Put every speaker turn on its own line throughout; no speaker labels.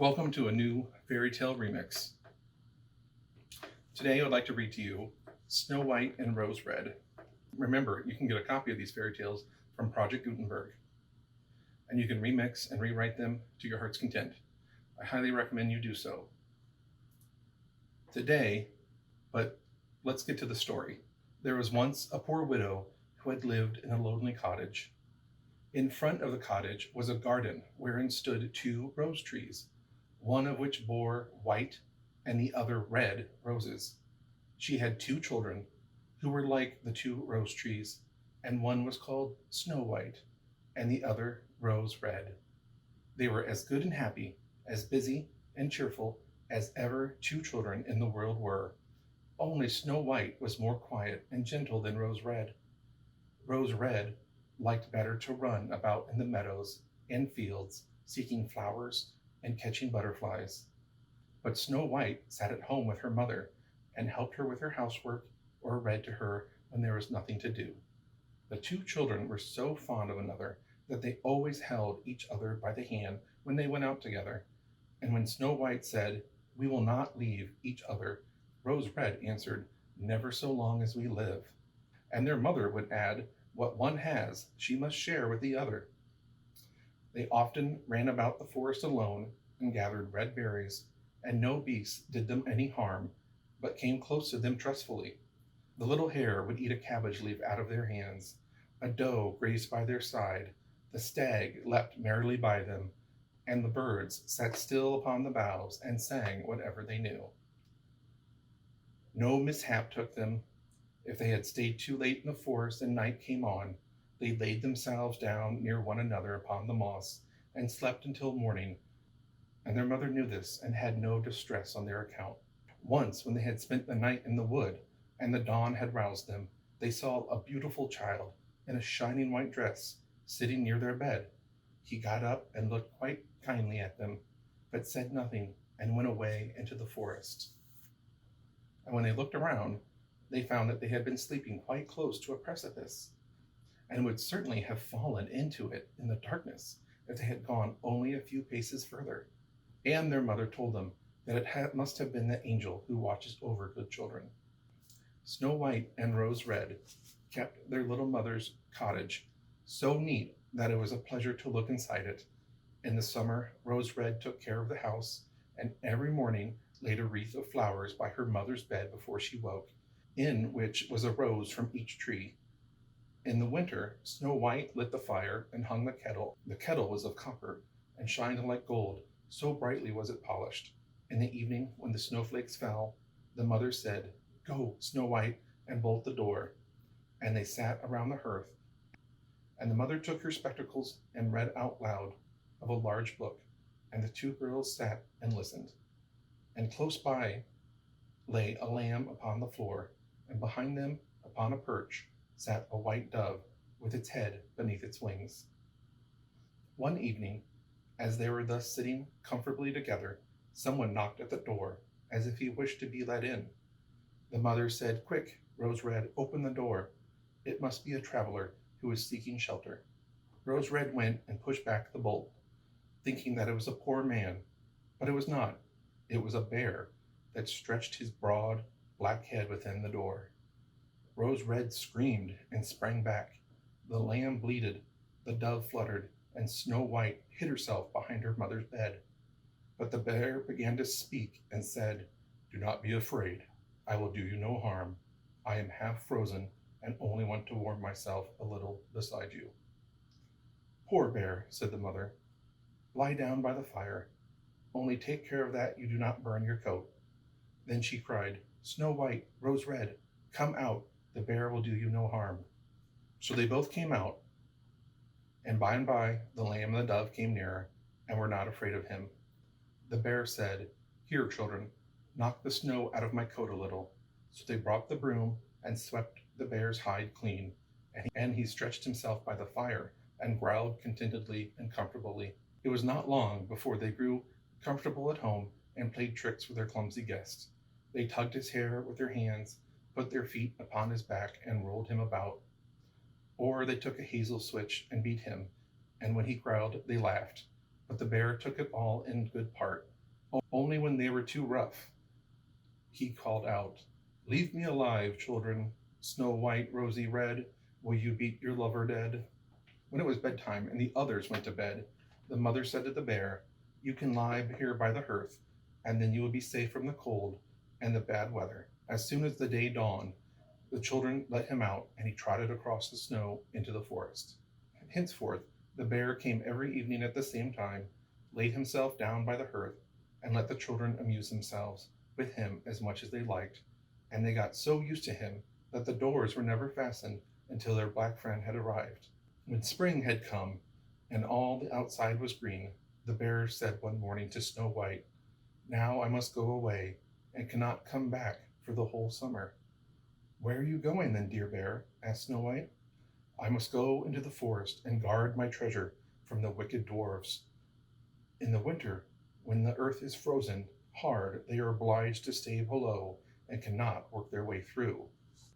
Welcome to a new fairy tale remix. Today I would like to read to you Snow White and Rose Red. Remember, you can get a copy of these fairy tales from Project Gutenberg, and you can remix and rewrite them to your heart's content. I highly recommend you do so. Today, but let's get to the story. There was once a poor widow who had lived in a lonely cottage. In front of the cottage was a garden wherein stood two rose trees, one of which bore white and the other red roses. She had two children who were like the two rose trees, and one was called Snow White and the other Rose Red. They were as good and happy, as busy and cheerful as ever two children in the world were. Only Snow White was more quiet and gentle than Rose Red. Rose Red liked better to run about in the meadows and fields, seeking flowers and catching butterflies. But Snow White sat at home with her mother and helped her with her housework or read to her when there was nothing to do. The two children were so fond of another that they always held each other by the hand when they went out together. And when Snow White said, "We will not leave each other," Rose Red answered, "Never so long as we live." And their mother would add, "What one has, she must share with the other." They often ran about the forest alone and gathered red berries, and no beast did them any harm, but came close to them trustfully. The little hare would eat a cabbage leaf out of their hands, a doe grazed by their side, the stag leapt merrily by them, and the birds sat still upon the boughs and sang whatever they knew. No mishap took them. If they had stayed too late in the forest and night came on, they laid themselves down near one another upon the moss and slept until morning, and their mother knew this and had no distress on their account. Once, when they had spent the night in the wood and the dawn had roused them, they saw a beautiful child in a shining white dress sitting near their bed. He got up and looked quite kindly at them, but said nothing and went away into the forest. And when they looked around, they found that they had been sleeping quite close to a precipice, and would certainly have fallen into it in the darkness if they had gone only a few paces further. And their mother told them that it must have been the angel who watches over good children. Snow White and Rose Red kept their little mother's cottage so neat that it was a pleasure to look inside it. In the summer, Rose Red took care of the house, and every morning laid a wreath of flowers by her mother's bed before she woke, in which was a rose from each tree. In the winter, Snow White lit the fire and hung the kettle. The kettle was of copper and shined like gold, so brightly was it polished. In the evening, when the snowflakes fell, the mother said, "Go, Snow White, and bolt the door." And they sat around the hearth, and the mother took her spectacles and read out loud of a large book, and the two girls sat and listened. And close by lay a lamb upon the floor, and behind them, upon a perch, sat a white dove with its head beneath its wings. One evening, as they were thus sitting comfortably together, someone knocked at the door, as if he wished to be let in. The mother said, "Quick, Rose Red, open the door. It must be a traveler who is seeking shelter." Rose Red went and pushed back the bolt, thinking that it was a poor man, but it was not. It was a bear that stretched his broad, black head within the door. Rose Red screamed and sprang back. The lamb bleated, the dove fluttered, and Snow White hid herself behind her mother's bed. But the bear began to speak and said, "Do not be afraid. I will do you no harm. I am half frozen and only want to warm myself a little beside you." "Poor bear," said the mother, "lie down by the fire. Only take care of that you do not burn your coat." Then she cried, "Snow White, Rose Red, come out. The bear will do you no harm." So they both came out, and by the lamb and the dove came nearer and were not afraid of him. The bear said, "Here, children, knock the snow out of my coat a little." So they brought the broom and swept the bear's hide clean, and he stretched himself by the fire and growled contentedly and comfortably. It was not long before they grew comfortable at home and played tricks with their clumsy guest. They tugged his hair with their hands, put their feet upon his back and rolled him about. Or they took a hazel switch and beat him, and when he growled, they laughed. But the bear took it all in good part. Only when they were too rough, he called out, "Leave me alive, children. Snow White, Rosy Red, will you beat your lover dead?" When it was bedtime and the others went to bed, the mother said to the bear, "You can lie here by the hearth, and then you will be safe from the cold and the bad weather." As soon as the day dawned, the children let him out, and he trotted across the snow into the forest. Henceforth, the bear came every evening at the same time, laid himself down by the hearth, and let the children amuse themselves with him as much as they liked, and they got so used to him that the doors were never fastened until their black friend had arrived. When spring had come and all the outside was green, the bear said one morning to Snow White, "Now I must go away, and cannot come back for the whole summer." "Where are you going then, dear bear?" asked Snow White. "I must go into the forest and guard my treasure from the wicked dwarfs. In the winter, when the earth is frozen hard, they are obliged to stay below and cannot work their way through.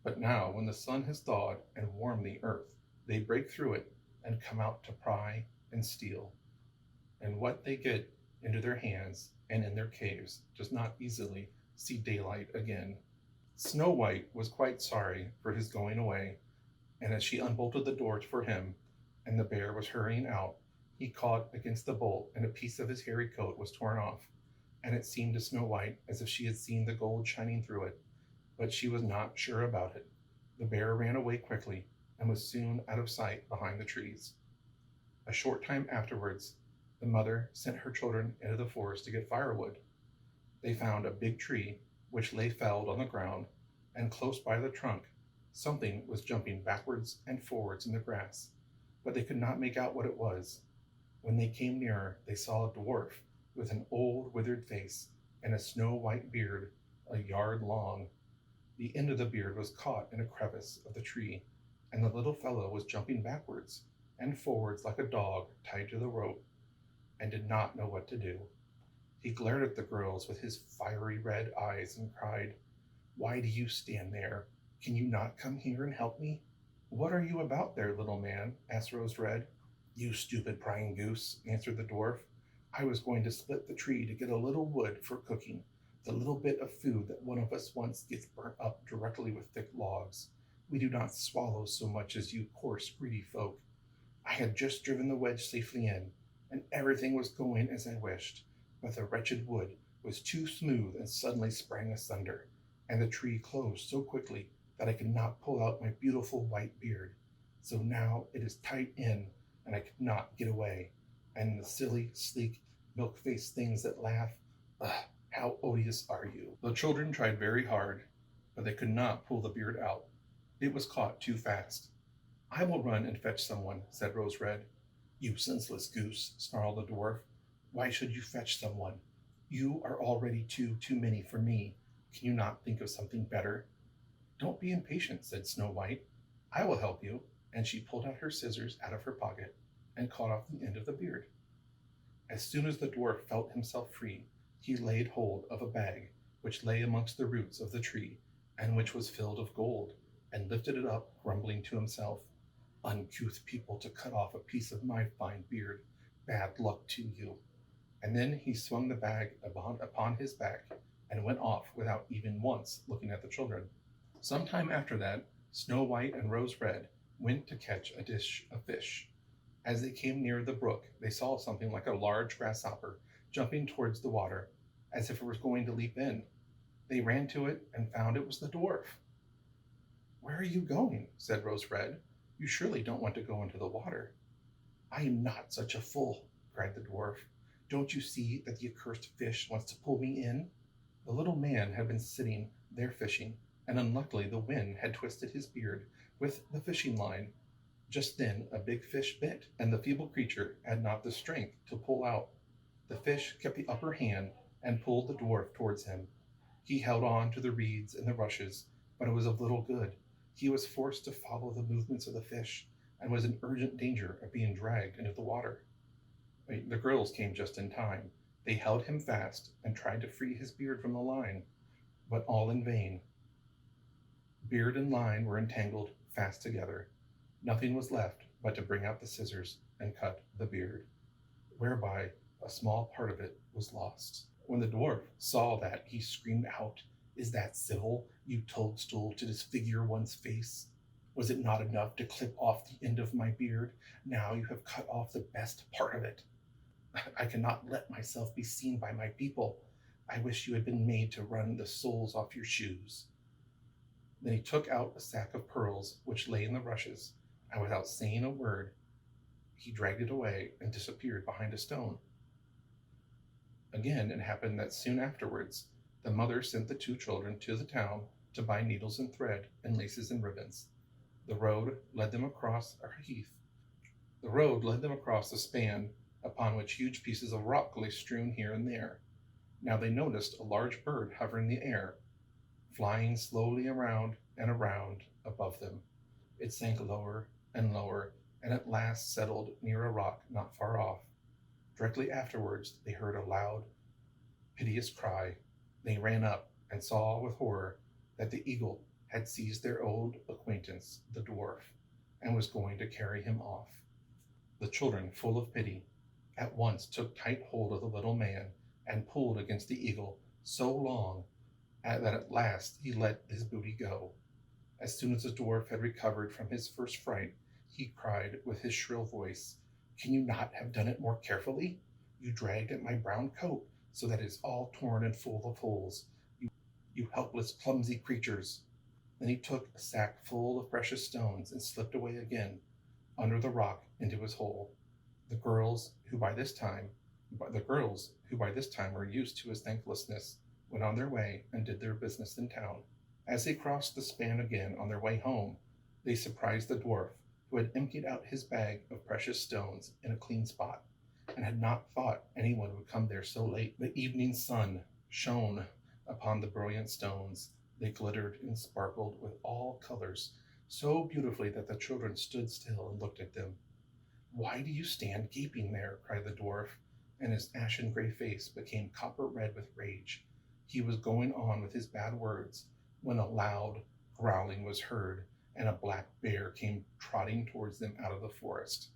But now, when the sun has thawed and warmed the earth, they break through it and come out to pry and steal. And what they get into their hands and in their caves does not easily see daylight again." Snow White was quite sorry for his going away, and as she unbolted the door for him, and the bear was hurrying out, he caught against the bolt, and a piece of his hairy coat was torn off, and it seemed to Snow White as if she had seen the gold shining through it, but she was not sure about it. The bear ran away quickly, and was soon out of sight behind the trees. A short time afterwards, the mother sent her children into the forest to get firewood. They found a big tree which lay felled on the ground, and close by the trunk something was jumping backwards and forwards in the grass, but they could not make out what it was. When they came nearer, they saw a dwarf with an old withered face and a snow white beard a yard long. The end of the beard was caught in a crevice of the tree, and the little fellow was jumping backwards and forwards like a dog tied to the rope, and did not know what to do. He glared at the girls with his fiery red eyes and cried, "Why do you stand there? Can you not come here and help me?" "What are you about there, little man?" asked Rose Red. "You stupid prying goose," answered the dwarf. "I was going to split the tree to get a little wood for cooking, the little bit of food that one of us wants gets burnt up directly with thick logs. We do not swallow so much as you coarse, greedy folk. I had just driven the wedge safely in, and everything was going as I wished, but the wretched wood was too smooth and suddenly sprang asunder, and the tree closed so quickly that I could not pull out my beautiful white beard. So now it is tight in, and I could not get away. And the silly, sleek, milk-faced things that laugh, ugh, how odious are you!" The children tried very hard, but they could not pull the beard out. It was caught too fast. "I will run and fetch someone," said Rose Red. "You senseless goose," snarled the dwarf. "Why should you fetch someone? You are already too many for me. Can you not think of something better?" "Don't be impatient," said Snow White. "I will help you," and she pulled out her scissors out of her pocket and cut off the end of the beard. As soon as the dwarf felt himself free, he laid hold of a bag which lay amongst the roots of the tree, and which was filled of gold, and lifted it up, grumbling to himself, "Uncouth people to cut off a piece of my fine beard. Bad luck to you." And then he swung the bag upon his back and went off without even once looking at the children. Some time after that, Snow White and Rose Red went to catch a dish of fish. As they came near the brook, they saw something like a large grasshopper jumping towards the water, as if it was going to leap in. They ran to it and found it was the dwarf. "Where are you going?" said Rose Red. "You surely don't want to go into the water." "I am not such a fool," cried the dwarf. "Don't you see that the accursed fish wants to pull me in?" The little man had been sitting there fishing, and unluckily the wind had twisted his beard with the fishing line. Just then a big fish bit, and the feeble creature had not the strength to pull out. The fish kept the upper hand and pulled the dwarf towards him. He held on to the reeds and the rushes, but it was of little good. He was forced to follow the movements of the fish, and was in urgent danger of being dragged into the water. The girls came just in time. They held him fast and tried to free his beard from the line, but all in vain. Beard and line were entangled fast together. Nothing was left but to bring out the scissors and cut the beard, whereby a small part of it was lost. When the dwarf saw that, he screamed out, "Is that civil, you toadstool, to disfigure one's face? Was it not enough to clip off the end of my beard? Now you have cut off the best part of it. I cannot let myself be seen by my people. I wish you had been made to run the soles off your shoes." Then he took out a sack of pearls which lay in the rushes, and without saying a word, he dragged it away and disappeared behind a stone. Again, it happened that soon afterwards, the mother sent the two children to the town to buy needles and thread and laces and ribbons. The road led them across a heath. The road led them across a span upon which huge pieces of rock lay strewn here and there. Now they noticed a large bird hovering in the air, flying slowly around and around above them. It sank lower and lower, and at last settled near a rock not far off. Directly afterwards, they heard a loud, piteous cry. They ran up and saw with horror that the eagle had seized their old acquaintance, the dwarf, and was going to carry him off. The children, full of pity, at once took tight hold of the little man and pulled against the eagle so long that at last he let his booty go. As soon as the dwarf had recovered from his first fright, he cried with his shrill voice, "Can you not have done it more carefully? You dragged at my brown coat so that it is all torn and full of holes. You helpless, clumsy creatures." Then he took a sack full of precious stones and slipped away again under the rock into his hole. The girls, who by this time were used to his thanklessness, went on their way and did their business in town. As they crossed the span again on their way home, they surprised the dwarf, who had emptied out his bag of precious stones in a clean spot, and had not thought anyone would come there so late. The evening sun shone upon the brilliant stones. They glittered and sparkled with all colors so beautifully that the children stood still and looked at them. "Why do you stand gaping there?" cried the dwarf, and his ashen gray face became copper red with rage. He was going on with his bad words when a loud growling was heard, and a black bear came trotting towards them out of the forest.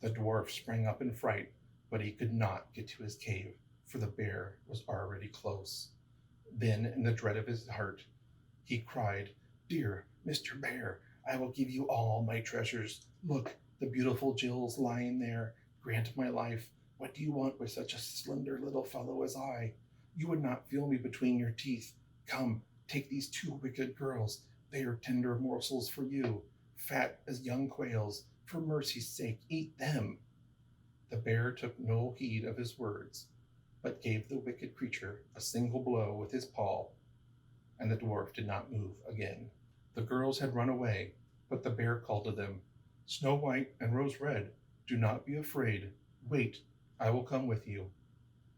The dwarf sprang up in fright, but he could not get to his cave, for the bear was already close. Then, in the dread of his heart, he cried, "Dear Mr. Bear, I will give you all my treasures. Look, the beautiful jewels lying there. Grant my life. What do you want with such a slender little fellow as I? You would not feel me between your teeth. Come, take these two wicked girls. They are tender morsels for you, fat as young quails. For mercy's sake, eat them." The bear took no heed of his words, but gave the wicked creature a single blow with his paw, and the dwarf did not move again. The girls had run away, but the bear called to them, "Snow White and Rose Red, do not be afraid. Wait, I will come with you."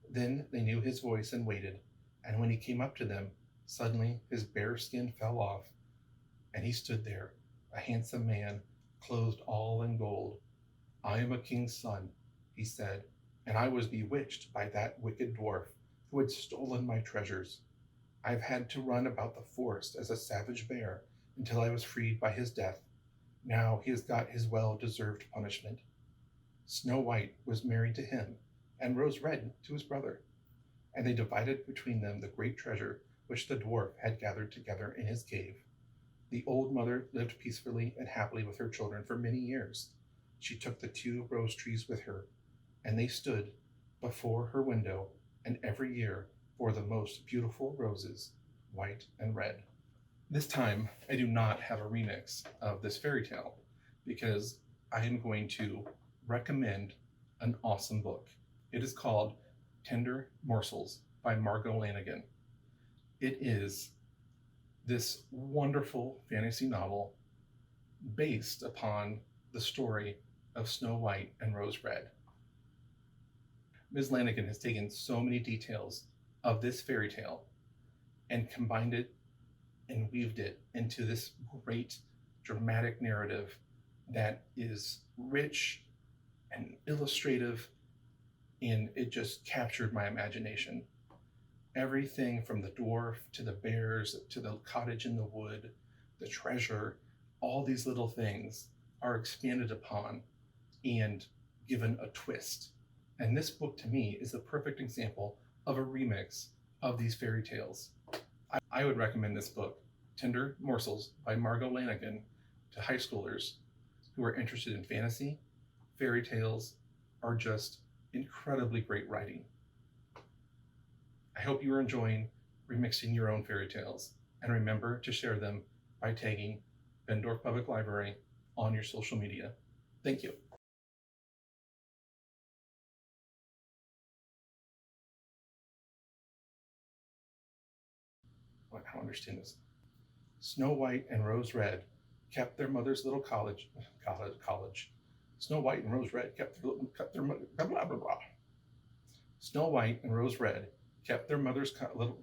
Then they knew his voice and waited, and when he came up to them, suddenly his bear skin fell off, and he stood there, a handsome man, clothed all in gold. "I am a king's son," he said, "and I was bewitched by that wicked dwarf who had stolen my treasures. I've had to run about the forest as a savage bear until I was freed by his death. Now he has got his well-deserved punishment." Snow White was married to him, and Rose Red to his brother, and they divided between them the great treasure which the dwarf had gathered together in his cave. The old mother lived peacefully and happily with her children for many years. She took the two rose trees with her, and they stood before her window, and every year bore the most beautiful roses, white and red. This time, I do not have a remix of this fairy tale because I am going to recommend an awesome book. It is called Tender Morsels by Margot Lanigan. It is this wonderful fantasy novel based upon the story of Snow White and Rose Red. Ms. Lanigan has taken so many details of this fairy tale and combined it and weaved it into this great dramatic narrative that is rich and illustrative, and it just captured my imagination. Everything from the dwarf to the bears to the cottage in the wood, the treasure, all these little things are expanded upon and given a twist. And this book to me is the perfect example of a remix of these fairy tales. I would recommend this book, Tender Morsels by Margot Lanigan, to high schoolers who are interested in fantasy, fairy tales, or just incredibly great writing. I hope you are enjoying remixing your own fairy tales, and remember to share them by tagging Bendorf Public Library on your social media. Thank you. I don't understand this. Snow White and Rose Red kept their mother's little college. Snow White and Rose Red kept their blah blah blah. Snow White and Rose Red kept their mother's little